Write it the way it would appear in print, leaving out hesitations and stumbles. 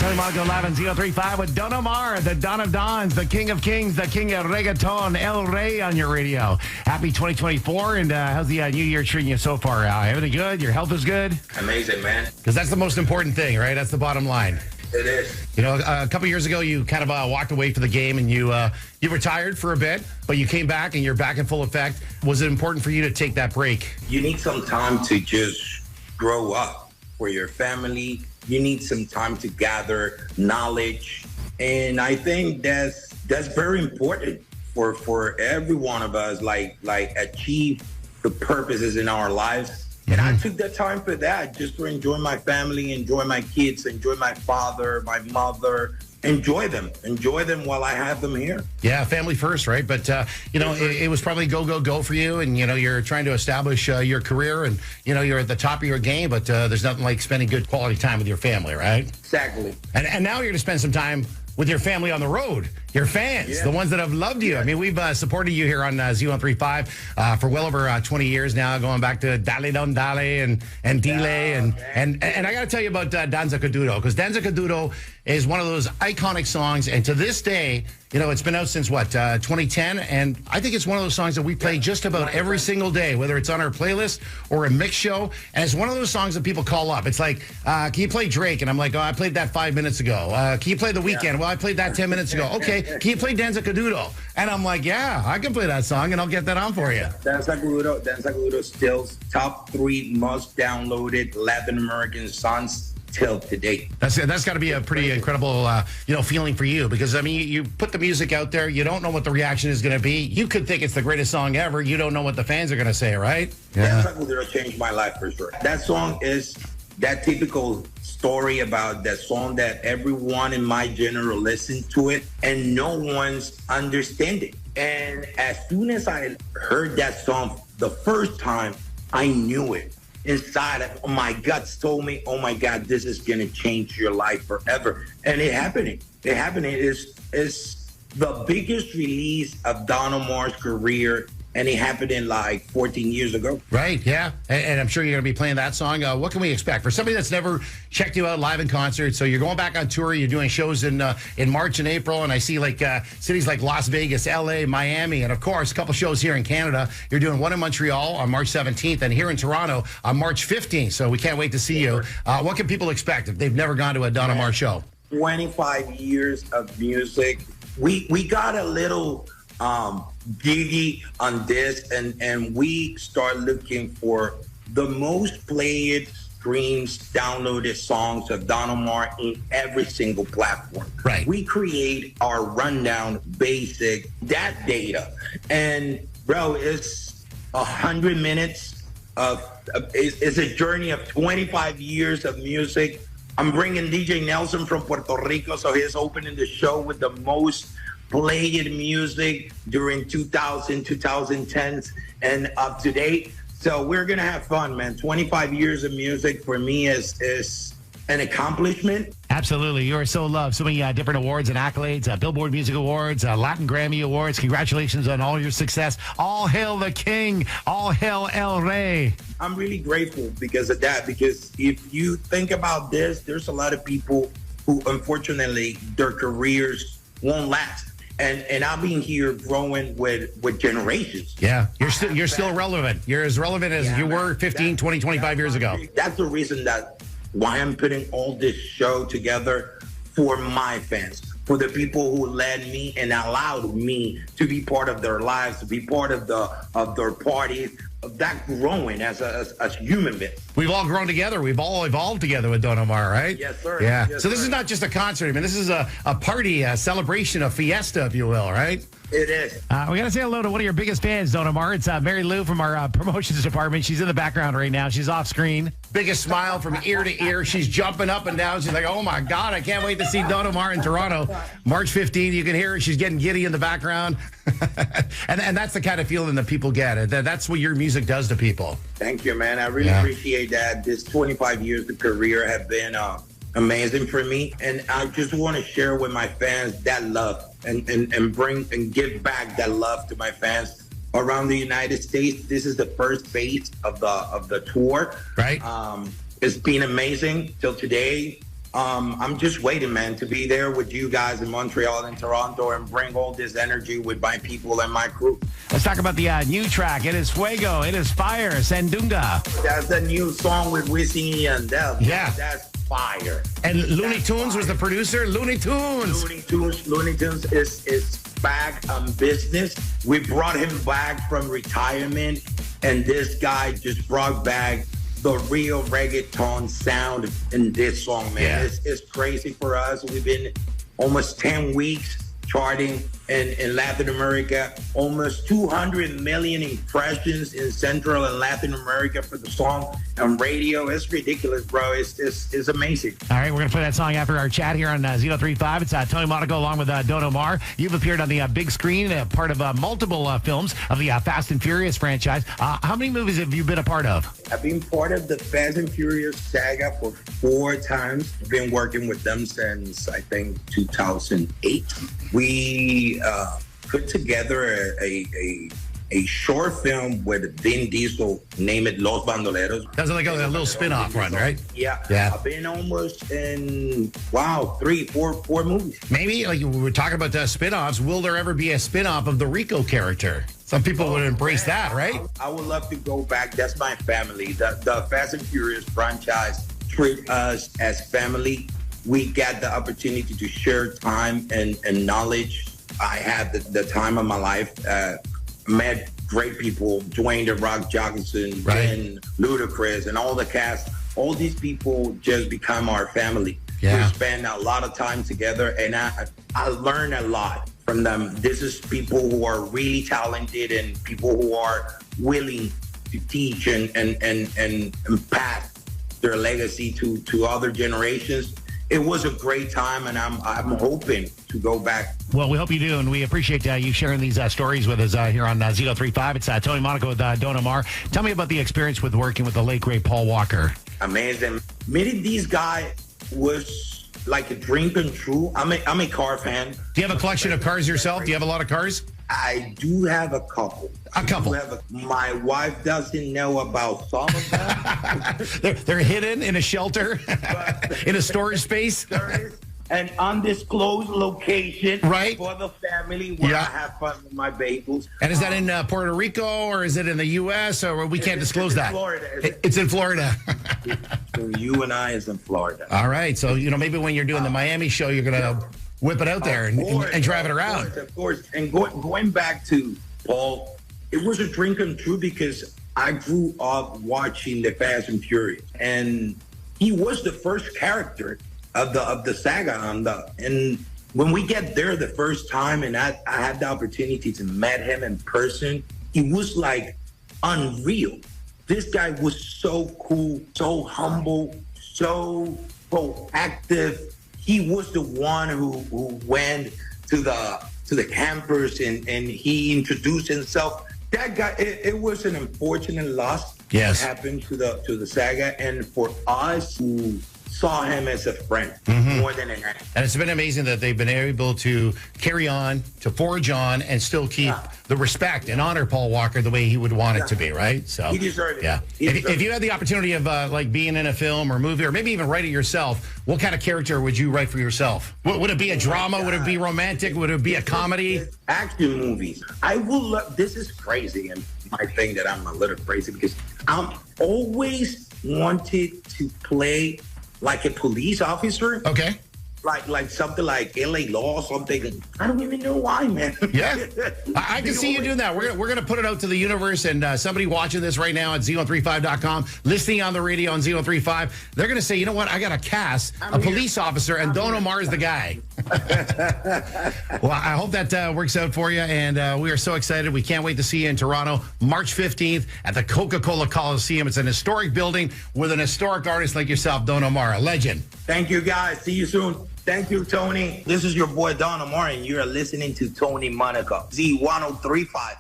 Tony Monaco live on 035 with Don Omar, the Don of Dons, the King of Kings, the King of Reggaeton, El Rey on your radio. Happy 2024, and how's the new year treating you so far? Everything good? Your health is good? Amazing, man. Because that's the most important thing, right? That's the bottom line. It is. You know, a couple years ago, you kind of walked away from the game and you retired for a bit, but you came back and you're back in full effect. Was it important for you to take that break? You need some time to just grow up for your family. You need some time to gather knowledge. And I think that's very important for every one of us, like achieve the purposes in our lives. And I took that time for that, just to enjoy my family, enjoy my kids, enjoy my father, my mother, enjoy them while I have them here. Yeah, family first, right? But, it was probably go for you. And, you're trying to establish your career and, you're at the top of your game. But there's nothing like spending good quality time with your family, right? Exactly. And now you're going to spend some time with your family on the road, your fans, the ones that have loved you. I mean, we've supported you here on Z135 for well over 20 years now, going back to Dale Don Dale and Dile. And I got to tell you about Danza Caduto, because Danza Caduto is one of those iconic songs. And to this day, it's been out since, 2010? And I think it's one of those songs that we play just about every single day, whether it's on our playlist or a mix show. And it's one of those songs that people call up. It's like, can you play Drake? And I'm like, oh, I played that 5 minutes ago. Can you play The Weeknd? Well, I played that 10 minutes ago. Okay, can you play Danza Caduto? And I'm like, yeah, I can play that song, and I'll get that on for you. Danza Caduto still top 3 most downloaded Latin American songs till today. That's got to be a pretty incredible, feeling for you, because I mean, you put the music out there, you don't know what the reaction is going to be. You could think it's the greatest song ever. You don't know what the fans are going to say, right? Yeah. Danza Caduto changed my life for sure. That song is that typical story about that song that everyone in my genre listened to it and no one's understanding. And as soon as I heard that song the first time, I knew it. Inside, my guts told me, oh my God, this is going to change your life forever. And it happening. It's the biggest release of Don Omar's career. And it happened in like 14 years ago. Right, yeah. And I'm sure you're going to be playing that song. What can we expect? For somebody that's never checked you out live in concert, so you're going back on tour, you're doing shows in March and April, and I see like cities like Las Vegas, LA, Miami, and of course, a couple shows here in Canada. You're doing one in Montreal on March 17th, and here in Toronto on March 15th, so we can't wait to see you. What can people expect if they've never gone to a Don Omar show? 25 years of music. We got a little giggy on this, and we start looking for the most played, streams, downloaded songs of Don Omar in every single platform. Right. We create our rundown, basic, that data. And bro, it's 100 minutes of it's a journey of 25 years of music. I'm bringing DJ Nelson from Puerto Rico, so he's opening the show with the most played music during 2010s and up to date. So we're going to have fun, man. 25 years of music for me is an accomplishment. Absolutely. You are so loved. So many different awards and accolades, Billboard Music Awards, Latin Grammy Awards. Congratulations on all your success. All hail the king. All hail El Rey. I'm really grateful because of that, because if you think about this, there's a lot of people who, unfortunately, their careers won't last. And I've been here growing with generations. Yeah, you're still relevant. You're as relevant as you were 15, 20, 25 years ago. That's the reason why I'm putting all this show together for my fans, for the people who led me and allowed me to be part of their lives, to be part of their parties, of that growing as human beings. We've all grown together. We've all evolved together with Don Omar, right? Yes, sir. Yeah. Yes, so this sir. is not just a concert. I mean, this is a party, a celebration, a fiesta, if you will, right? It is. We got to say hello to one of your biggest fans, Don Omar. It's Mary Lou from our promotions department. She's in the background right now. She's off screen. Biggest smile from ear to ear. She's jumping up and down. She's like, oh, my God, I can't wait to see Don Omar in Toronto. March 15th, you can hear her. She's getting giddy in the background. and that's the kind of feeling that people get. That's what your music does to people. Thank you, man. I really appreciate that. This 25 years of career have been amazing for me. And I just want to share with my fans that love and bring and give back that love to my fans around the United States. This is the first phase of the tour. Right. It's been amazing till today. I'm just waiting, man, to be there with you guys in Montreal and Toronto and bring all this energy with my people and my crew. Let's talk about the new track. It is Fuego. It is Fire. Sandunga. That's the new song with Wisin y Yandel. Yeah. That's fire. And Looney Tunes was the producer. Looney Tunes. Looney Tunes is back on business. We brought him back from retirement, and this guy just brought back the real reggaeton sound in this song, man. Yeah. It's crazy for us. We've been almost 10 weeks charting in Latin America, almost 200 million impressions in Central and Latin America for the song on radio. It's ridiculous, bro. It's amazing. All right, we're going to play that song after our chat here on Z103.5. It's Tony Monaco along with Don Omar. You've appeared on the big screen, part of multiple films of the Fast and Furious franchise. How many movies have you been a part of? I've been part of the Fast and Furious saga for 4 times. I've been working with them since, I think, 2008. We put together a short film with Vin Diesel, name it Los Bandoleros. That was like a little spin-off run, right? Yeah. I've been almost in, 4 movies. Maybe, like we were talking about the spin-offs, will there ever be a spin-off of the Rico character? Some people would embrace that, right? I would love to go back. That's my family. The Fast and Furious franchise treat us as family. We got the opportunity to share time and knowledge. I had the time of my life. Met great people, Dwayne "The Rock" Johnson, right, and Ludacris, and all the cast. All these people just become our family. Yeah. We spend a lot of time together, and I learn a lot from them. This is people who are really talented and people who are willing to teach and pass their legacy to other generations. It was a great time, and I'm hoping to go back. Well, we hope you do, and we appreciate you sharing these stories with us here on Z103.5. It's Tony Monaco with Don Omar. Tell me about the experience with working with the late, great Paul Walker. Amazing. Meeting these guys was like a dream come true. I'm a car fan. Do you have a collection of cars yourself? Do you have a lot of cars? I do have a couple. My wife doesn't know about some of them. they're hidden in a shelter, in a storage space. There is an undisclosed location, right, for the family where I have fun with my vehicles. And is that in Puerto Rico, or is it in the U.S., or we can't disclose that? Florida. It's in Florida. You and I is in Florida. All right. So, maybe when you're doing the Miami show, you're going to whip it out there and drive it around. Of course. And going back to Paul, it was a dream come true because I grew up watching the Fast and Furious, and he was the first character of the saga and when we get there the first time, and I had the opportunity to meet him in person, it was like unreal. This guy was so cool, so humble, so proactive. He was the one who went to the campers and he introduced himself. That guy, it was an unfortunate loss. Yes, that happened to the saga, and for us who saw him as a friend more than anything. And it's been amazing that they've been able to carry on, to forge on, and still keep the respect and honor Paul Walker the way he would want it to be, right? So he deserved it. Yeah. If you had the opportunity of like being in a film or movie, or maybe even write it yourself, what kind of character would you write for yourself? Would it be a drama? Would it be romantic? Would it be a comedy? Action movies. I will love. This is crazy, and my thing that I'm a little crazy because I'm always wanted to play like a police officer. Okay. Like something like LA Law or something. I don't even know why, man. Yeah. I can see you doing that. We're gonna put it out to the universe, and somebody watching this right now at Z135.com, listening on the radio on Z135, they're gonna say, you know what, I got to cast a police officer, and Don Omar is the guy. Well, I hope that works out for you, and we are so excited. We can't wait to see you in Toronto, March 15th at the Coca-Cola Coliseum. It's an historic building with an historic artist like yourself, Don Omar, a legend. Thank you, guys. See you soon. Thank you, Tony. This is your boy, Don Omar, and you're listening to Tony Monaco, Z1035.